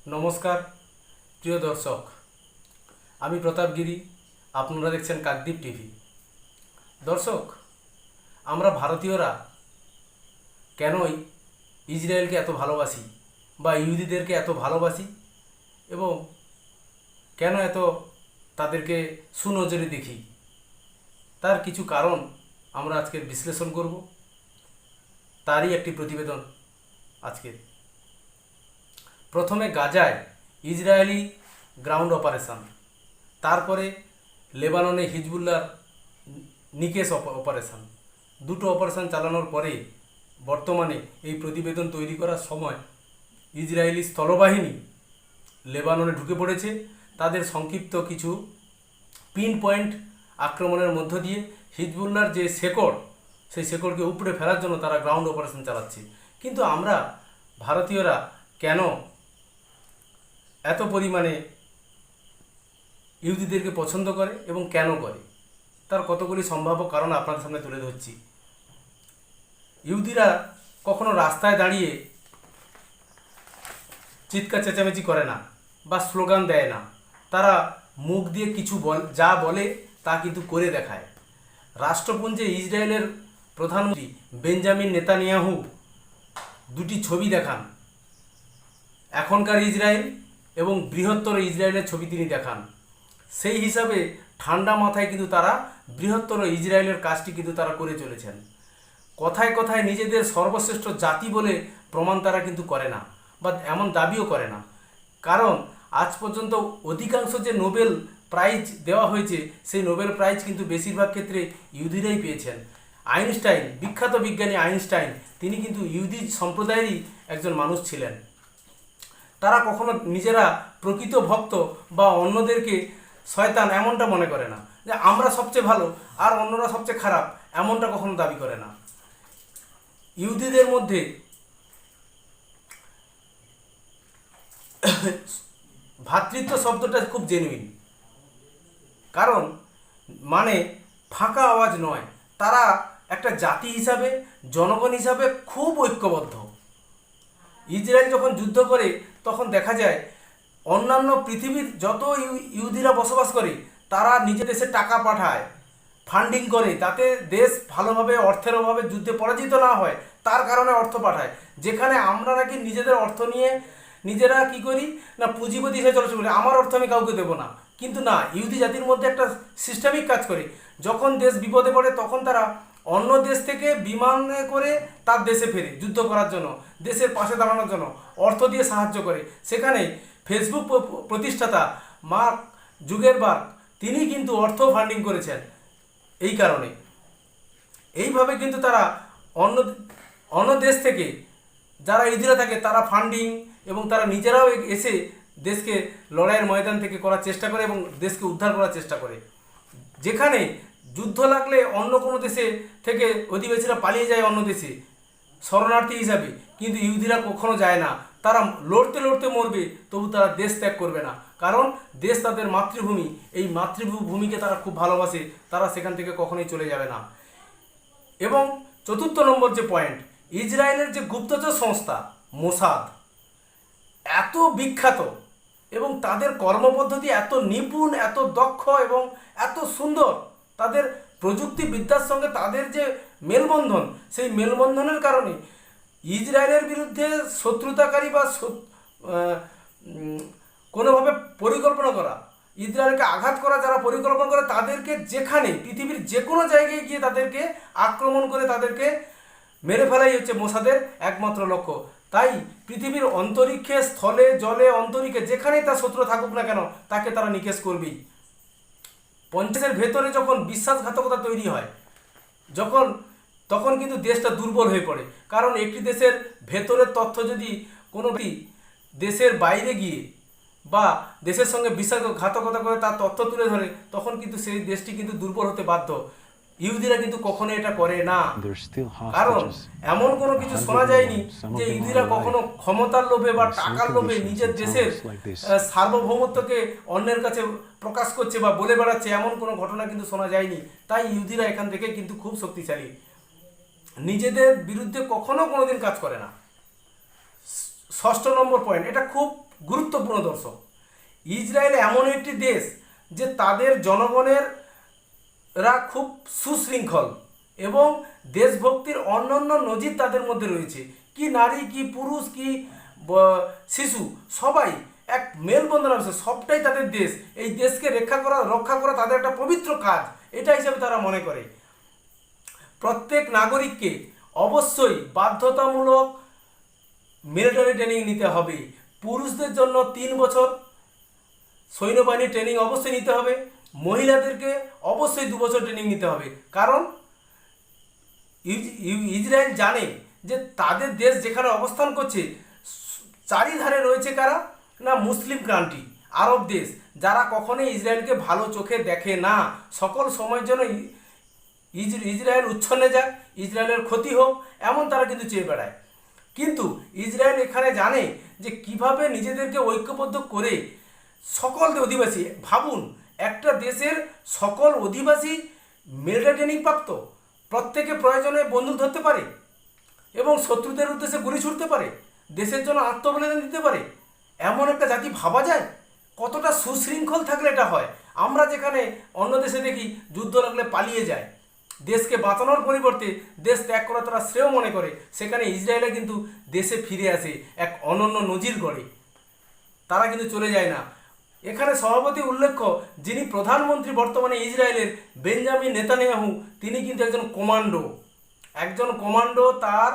নমস্কার প্রিয় দর্শক, আমি প্রতাপগিরি। আপনারা দেখছেন কাকদ্বীপ টিভি। দর্শক, আমরা ভারতীয়রা কেনই ইসরায়েলকে এত ভালোবাসি বা ইহুদিদেরকে এত ভালোবাসি এবং কেন এত তাদেরকে সুনজরে দেখি, তার কিছু কারণ আমরা আজকে বিশ্লেষণ করব। তারই একটি প্রতিবেদন আজকে। প্রথমে গাজায় ইসরায়েলি গ্রাউন্ড অপারেশন, তারপরে লেবাননে হিজবুল্লাহর নিকেশ অপারেশন। দুটো অপারেশন চালানোর পরে বর্তমানে এই প্রতিবেদন তৈরি করার সময় ইসরায়েলি স্থলবাহিনী লেবাননে ঢুকে পড়েছে। তাদের সংক্ষিপ্ত কিছু পিন পয়েন্ট আক্রমণের মধ্য দিয়ে হিজবুল্লাহর যে শেকড়, সেই শেকড়কে উপড়ে ফেলার জন্য তারা গ্রাউন্ড অপারেশন চালাচ্ছে। কিন্তু আমরা ভারতীয়রা কেন এত পরিমাণে ইহুদিদেরকে পছন্দ করে এবং কেন করে, তার কতগুলি সম্ভাব্য কারণ আপনাদের সামনে তুলে ধরছি। ইহুদিরা কখনো রাস্তায় দাঁড়িয়ে চিৎকার চেঁচামেচি করে না বা স্লোগান দেয় না, তারা মুখ দিয়ে কিছু যা বলে তা কিন্তু করে দেখায়। রাষ্ট্রপুঞ্জে ইসরায়েলের প্রধানমন্ত্রী বেঞ্জামিন নেতানিয়াহু দুটি ছবি দেখান, এখনকার ইসরায়েল এবং বৃহত্তর ইসরায়েলের ছবি তিনি দেখান। সেই হিসাবে ঠান্ডা মাথায় কিন্তু তারা বৃহত্তর ইসরায়েলের কাজটি কিন্তু তারা করে চলেছেন। কথায় কথায় নিজেদের সর্বশ্রেষ্ঠ জাতি বলে প্রমাণ তারা কিন্তু করে না বা এমন দাবিও করে না। কারণ আজ পর্যন্ত অধিকাংশ যে নোবেল প্রাইজ দেওয়া হয়েছে, সেই নোবেল প্রাইজ কিন্তু বেশিরভাগ ক্ষেত্রে ইহুদিরাই পেয়েছেন। আইনস্টাইন, বিখ্যাত বিজ্ঞানী আইনস্টাইন, তিনি কিন্তু ইহুদি সম্প্রদায়েরই একজন মানুষ ছিলেন। তারা কখনো নিজেরা প্রকৃত ভক্ত বা অন্যদেরকে শয়তান এমনটা মনে করে না, যে আমরা সবচেয়ে ভালো আর অন্যরা সবচেয়ে খারাপ, এমনটা কখনো দাবি করে না। ইহুদিদের মধ্যে ভ্রাতৃত্ব শব্দটা খুব জেনুইন, কারণ মানে ফাঁকা আওয়াজ নয়, তারা একটা জাতি হিসাবে, জনগণ হিসাবে খুব ঐক্যবদ্ধ। ইসরায়েল যখন যুদ্ধ করে তখন দেখা যায় অন্যান্য পৃথিবীর যত ইহুদিরা বসবাস করে তারা নিজের দেশে টাকা পাঠায়, ফান্ডিং করে, তাতে দেশ ভালোভাবে অর্থের অভাবে যুদ্ধে পরাজিত না হয়, তার কারণে অর্থ পাঠায়। যেখানে আমরা নাকি নিজেদের অর্থ নিয়ে নিজেরা কি করি না, পুঁজিপতি হিসেবে চলাচল করি, আমার অর্থ আমি কাউকে দেবো না। কিন্তু না, ইহুদি জাতির মধ্যে একটা সিস্টেমিক কাজ করে। যখন দেশ বিপদে পড়ে তখন তারা অন্য দেশ থেকে বিমানে করে তার দেশে ফেরে যুদ্ধ করার জন্য, দেশের পাশে দাঁড়ানোর জন্য অর্থ দিয়ে সাহায্য করে। সেখানে ফেসবুক প্রতিষ্ঠাতা মার্ক জুকেরবার্গ, তিনি কিন্তু অর্থ ফান্ডিং করেছেন। এই কারণে এইভাবে কিন্তু তারা অন্য অন্য দেশ থেকে যারা ইহুদিরা থাকে তারা ফান্ডিং এবং তারা নিজেরাও এসে দেশকে লড়াইয়ের ময়দান থেকে করার চেষ্টা করে এবং দেশকে উদ্ধার করার চেষ্টা করে। যেখানে যুদ্ধ লাগলে অন্য কোনো দেশে থেকে অধিবাসীরা পালিয়ে যায় অন্য দেশে শরণার্থী হিসাবে, কিন্তু ইহুদিরা কখনো যায় না। তারা লড়তে লড়তে মরবে, তবু তারা দেশ ত্যাগ করবে না, কারণ দেশ তাদের মাতৃভূমি। এই মাতৃভূমিকে তারা খুব ভালোবাসে, তারা সেখান থেকে কখনোই চলে যাবে না। এবং চতুর্থ নম্বর যে পয়েন্ট, ইসরায়েলের যে গুপ্তচর সংস্থা মোসাদ এত বিখ্যাত এবং তাদের কর্মপদ্ধতি এত নিপুণ, এত দক্ষ এবং এত সুন্দর, তাদের প্রযুক্তিবিদ্যার সঙ্গে তাদের যে মেলবন্ধন, সেই মেলবন্ধনের কারণে ইসরায়েলের বিরুদ্ধে শত্রুতাকারী বা কোনোভাবে পরিকল্পনা করা, ইসরায়েলকে আঘাত করা যারা পরিকল্পনা করে, তাদেরকে যেখানে পৃথিবীর যে কোনো জায়গায় গিয়ে তাদেরকে আক্রমণ করে তাদেরকে মেরে ফেলাই হচ্ছে মোসাদের একমাত্র লক্ষ্য। তাই পৃথিবীর অন্তরিক্ষে, স্থলে, জলে, অন্তরিক্ষে যেখানেই তার শত্রু থাকুক না কেন, তাকে তারা নিকেশ করবেই। পঞ্চায়েতের ভেতরে যখন বিশ্বাসঘাতকতা তৈরি হয়, তখন কিন্তু দেশটা দুর্বল হয়ে পড়ে। কারণ একটি দেশের ভেতরের তথ্য যদি কোনো দেশের বাইরে গিয়ে বা দেশের সঙ্গে বিশ্বাসঘাতকতা করে তার তথ্য তুলে ধরে, তখন কিন্তু সেই দেশটি কিন্তু দুর্বল হতে বাধ্য। ইহুদিরা কিন্তু কখনো এটা করে না, কারণ এমন কোনো কিছু শোনা যায়নি যে ইহুদিরা কখনো ক্ষমতার লোভে বা টাকার লোভে নিজের দেশের সার্বভৌমত্বকে অন্যের কাছে প্রকাশ করছে বা বলে বেড়াচ্ছে, এমন কোনো ঘটনা কিন্তু শোনা যায়নি। তাই ইহুদিরা এখান থেকে কিন্তু খুব শক্তিশালী, নিজেদের বিরুদ্ধে কখনো কোনোদিন কাজ করে না। ষষ্ঠ নম্বর পয়েন্ট, এটা খুব গুরুত্বপূর্ণ দর্শক, ইসরায়েল এমন একটি দেশ যে তাদের জনগণের রা খুব সুশৃঙ্খল এবং দেশভক্তির অন্যান্য নজির তাদের মধ্যে রয়েছে। কি নারী, কি পুরুষ, কি শিশু, সবাই এক মেলবন্ধন আছে, সবটাই তাদের দেশ। এই দেশকে রক্ষা করা তাদের একটা পবিত্র কাজ, এটা হিসেবে তারা মনে করে। প্রত্যেক নাগরিককে অবশ্যই বাধ্যতামূলক মিলিটারি ট্রেনিং নিতে হবে। পুরুষদের জন্য 3 বছর সৈন্যবাহিনী ট্রেনিং অবশ্যই নিতে হবে, মহিলাদেরকে অবশ্যই 2 বছর ট্রেনিং নিতে হবে। কারণ ইসরায়েল জানে যে তাদের দেশ যেখানে অবস্থান করছে চারিধারে রয়েছে কারা না, মুসলিম কান্ট্রি, আরব দেশ, যারা কখনোই ইসরায়েলকে ভালো চোখে দেখে না। সকল সময়ের জন্য ইসরায়েল উচ্ছন্নে যাক, ইসরায়েলের ক্ষতি হোক, এমন তারা কিন্তু চেয়ে বেড়ায়। কিন্তু ইসরায়েল এখানে জানে যে কিভাবে নিজেদেরকে ঐক্যবদ্ধ করে সকল অধিবাসী, ভাবুন একটা দেশের সকল অধিবাসী মিলিটারি ট্রেনিং প্রাপ্ত, প্রত্যেকে প্রয়োজনে বন্দুক ধরতে পারে এবং শত্রুদের উদ্দেশ্যে গুলি ছুটতে পারে, দেশের জন্য আত্মবলিদান দিতে পারে। এমন একটা জাতি ভাবা যায়? কতটা সুশৃঙ্খল থাকলে এটা হয়। আমরা যেখানে অন্য দেশে দেখি যুদ্ধ লাগলে পালিয়ে যায়, দেশকে বাঁচানোর পরিবর্তে দেশ ত্যাগ করা তারা শ্রেয় মনে করে, সেখানে ইসরায়েলে কিন্তু দেশে ফিরে আসে, এক অনন্য নজির গড়ে, তারা কিন্তু চলে যায় না। এখানে সভাপতি উল্লেখ্য, যিনি প্রধানমন্ত্রী বর্তমানে ইসরায়েলের, বেঞ্জামিন নেতানিয়াহু, তিনি কিন্তু একজন কমান্ডো। তার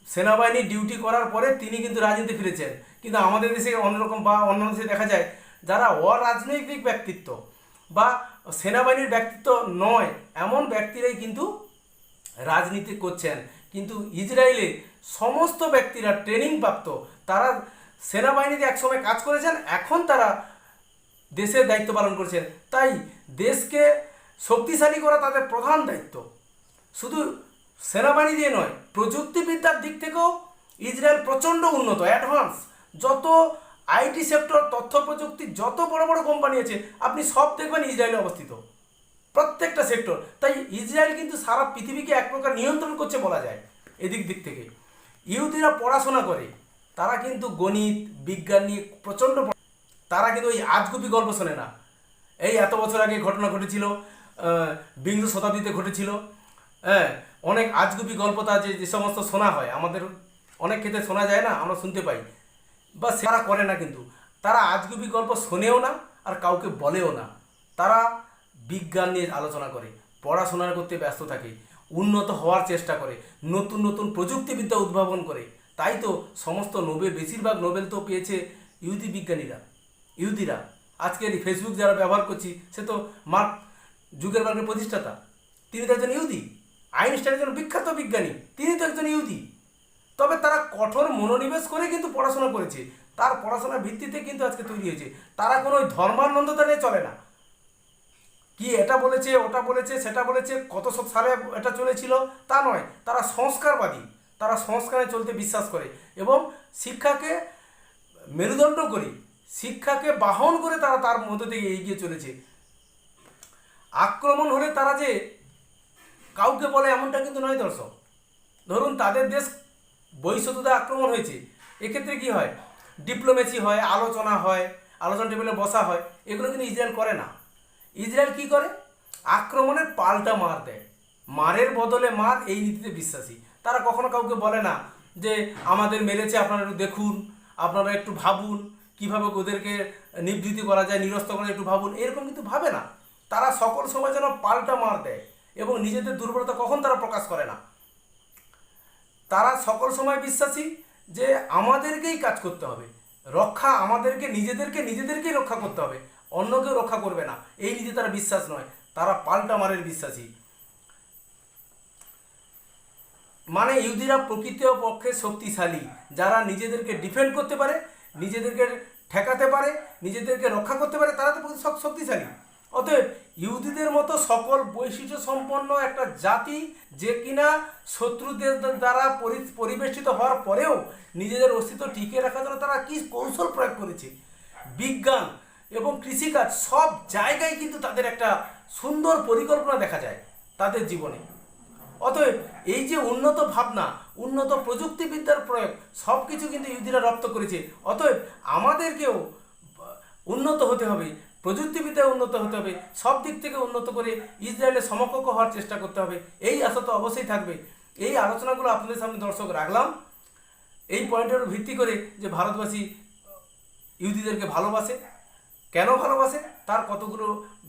সেনাবাহিনী ডিউটি করার পরে তিনি কিন্তু রাজনীতি ফিরেছেন। কিন্তু আমাদের দেশে অন্যরকম, বা অন্য দেশে দেখা যায় যারা অরাজনৈতিক ব্যক্তিত্ব বা সেনাবাহিনীর ব্যক্তিত্ব নয়, এমন ব্যক্তিরাই কিন্তু রাজনীতি করছেন। কিন্তু ইসরায়েলে সমস্ত ব্যক্তিরা ট্রেনিং প্রাপ্ত, তারা সেনাবাহিনীতে একসময় কাজ করেছেন, এখন তারা দেশের দায়িত্ব পালন করছেন। তাই দেশকে শক্তিশালী করা তাদের প্রধান দায়িত্ব। শুধু সেনাবাহিনী দিয়ে নয়, প্রযুক্তিবিদ্যার দিক থেকেও ইসরায়েল প্রচণ্ড উন্নত, অ্যাডভান্স। যত আইটি সেক্টর, তথ্য প্রযুক্তি, যত বড় বড় কোম্পানি আছে, আপনি সব দেখবেন ইসরায়েলে অবস্থিত, প্রত্যেকটা সেক্টর। তাই ইসরায়েল কিন্তু সারা পৃথিবীকে এক প্রকার নিয়ন্ত্রণ করছে বলা যায় দিক থেকে। ইহুদিরা পড়াশোনা করে, তারা কিন্তু গণিত বিজ্ঞান নিয়ে প্রচণ্ড, তারা কিন্তু ওই আজগুবি গল্প শোনে না। এই এত বছর আগে ঘটনা ঘটেছিল, বিংশ শতাব্দীতে ঘটেছিল, হ্যাঁ, অনেক আজগুবি গল্প তা যে সমস্ত শোনা হয়, আমাদের অনেক ক্ষেত্রে শোনা যায় না, আমরা শুনতে পাই, বা তারা করে না। কিন্তু তারা আজগুবি গল্প শোনেও না আর কাউকে বলেও না। তারা বিজ্ঞান নিয়ে আলোচনা করে, পড়াশোনা করতে ব্যস্ত থাকে, উন্নত হওয়ার চেষ্টা করে, নতুন নতুন প্রযুক্তিবিদ্যা উদ্ভাবন করে। তাই তো সমস্ত বেশিরভাগ নোবেল তো পেয়েছে ইহুদিরা। আজকের এই ফেসবুক যারা ব্যবহার করছি, সে তো মার্ক জুকারবার্গের প্রতিষ্ঠাতা, তিনি তো একজন ইহুদি। আইনস্টাইন একজন বিখ্যাত বিজ্ঞানী, তিনি তো একজন ইহুদি। তবে তারা কঠোর মনোনিবেশ করে কিন্তু পড়াশোনা করেছে, তার পড়াশোনার ভিত্তিতে কিন্তু আজকে তৈরি হয়েছে। তারা কোনো ওই ধর্মান্ধতা নিয়ে চলে না, কি এটা বলেছে, ওটা বলেছে, সেটা বলেছে, কত সালে এটা চলেছিল, তা নয়। তারা সংস্কারবাদী, তারা সংস্কারে চলতে বিশ্বাস করে এবং শিক্ষাকে মেরুদণ্ড করে, শিক্ষাকে বাহন করে তারা তার মধ্য থেকে এগিয়ে চলেছে। আক্রমণ হলে তারা যে কাউকে বলে এমনটা কিন্তু নয় দর্শক। ধরুন তাদের দেশ বহিঃশত্রুতা আক্রমণ হয়েছে, এক্ষেত্রে কি হয়, ডিপ্লোমেসি হয়, আলোচনা টেবিলে বসা হয়, এগুলো কিন্তু ইসরায়েল করে না। ইসরায়েল কি করে, আক্রমণের পাল্টা মার দেয়, মারের বদলে মার, এই নীতিতে বিশ্বাসী। তারা কখনো কাউকে বলে না যে আমাদের মেরেছে, আপনারা একটু দেখুন, আপনারা একটু ভাবুন কীভাবে ওদেরকে নিবৃত্তি করা যায়, নিরস্ত করা যায়, একটু ভাবুন, এরকম কিন্তু ভাবে না। তারা সকল সময় যেন পাল্টা মার দেয় এবং নিজেদের দুর্বলতা কখন তারা প্রকাশ করে না। তারা সকল সময় বিশ্বাসী যে আমাদেরকেই কাজ করতে হবে, রক্ষা আমাদেরকে, নিজেদেরকেই রক্ষা করতে হবে, অন্য কেউ রক্ষা করবে না, এই নীতি তারা বিশ্বাস নয়। তারা পাল্টা মারের বিশ্বাসী। মানে ইহুদিরা প্রকৃতপক্ষে শক্তিশালী, যারা নিজেদেরকে ডিফেন্ড করতে পারে, নিজেদেরকে ঠেকাতে পারে, নিজেদেরকে রক্ষা করতে পারে, তারা তো শক্তিশালী। অতএব ইহুদিদের মতো সকল বৈশিষ্ট্য সম্পন্ন একটা জাতি, যে কিনা শত্রুদের দ্বারা পরিবেষ্টিত হওয়ার পরেও নিজেদের অস্তিত্ব টিকিয়ে রাখার জন্য তারা কী কৌশল প্রয়োগ করেছে, বিজ্ঞান এবং কৃষিকাজ, সব জায়গায় কিন্তু তাদের একটা সুন্দর পরিকল্পনা দেখা যায় তাদের জীবনে। অতএব এই যে উন্নত ভাবনা, উন্নত প্রযুক্তিবিদ্যার প্রয়োগ সব কিছু কিন্তু ইহুদিরা রপ্ত করেছে। অতএব আমাদেরকেও উন্নত হতে হবে, প্রযুক্তিবিদ্যায় উন্নত হতে হবে, সব দিক থেকে উন্নত করে ইসরায়েলের সমকক্ষ হওয়ার চেষ্টা করতে হবে। এই আশা তো অবশ্যই থাকবে। এই আলোচনাগুলো আপনাদের সামনে দর্শক রাখলাম এই পয়েন্টের ভিত্তি করে যে ভারতবাসী ইহুদিদেরকে ভালোবাসে, কেন ভালোবাসে তার কতগুলো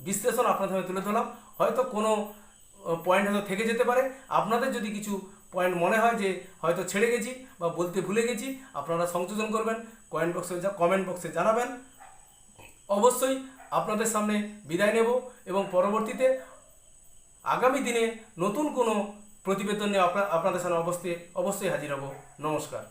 বিশ্লেষণ আপনাদের সামনে তুলে ধরলাম। হয়তো কোনো পয়েন্ট হয়তো থেকে যেতে পারে। আপনাদের যদি কিছু পয়েন্ট মনে হয় যে হয়তো ছেড়ে গেছি বা বলতে ভুলে গেছি, আপনারা সংযোজন করবেন, কমেন্ট বক্সে জানাবেন। অবশ্যই আপনাদের সামনে বিদায় নেব এবং পরবর্তীতে আগামী দিনে নতুন কোনো প্রতিবেদন নিয়ে আপনাদের সামনে অবশ্যই হাজির হব। নমস্কার।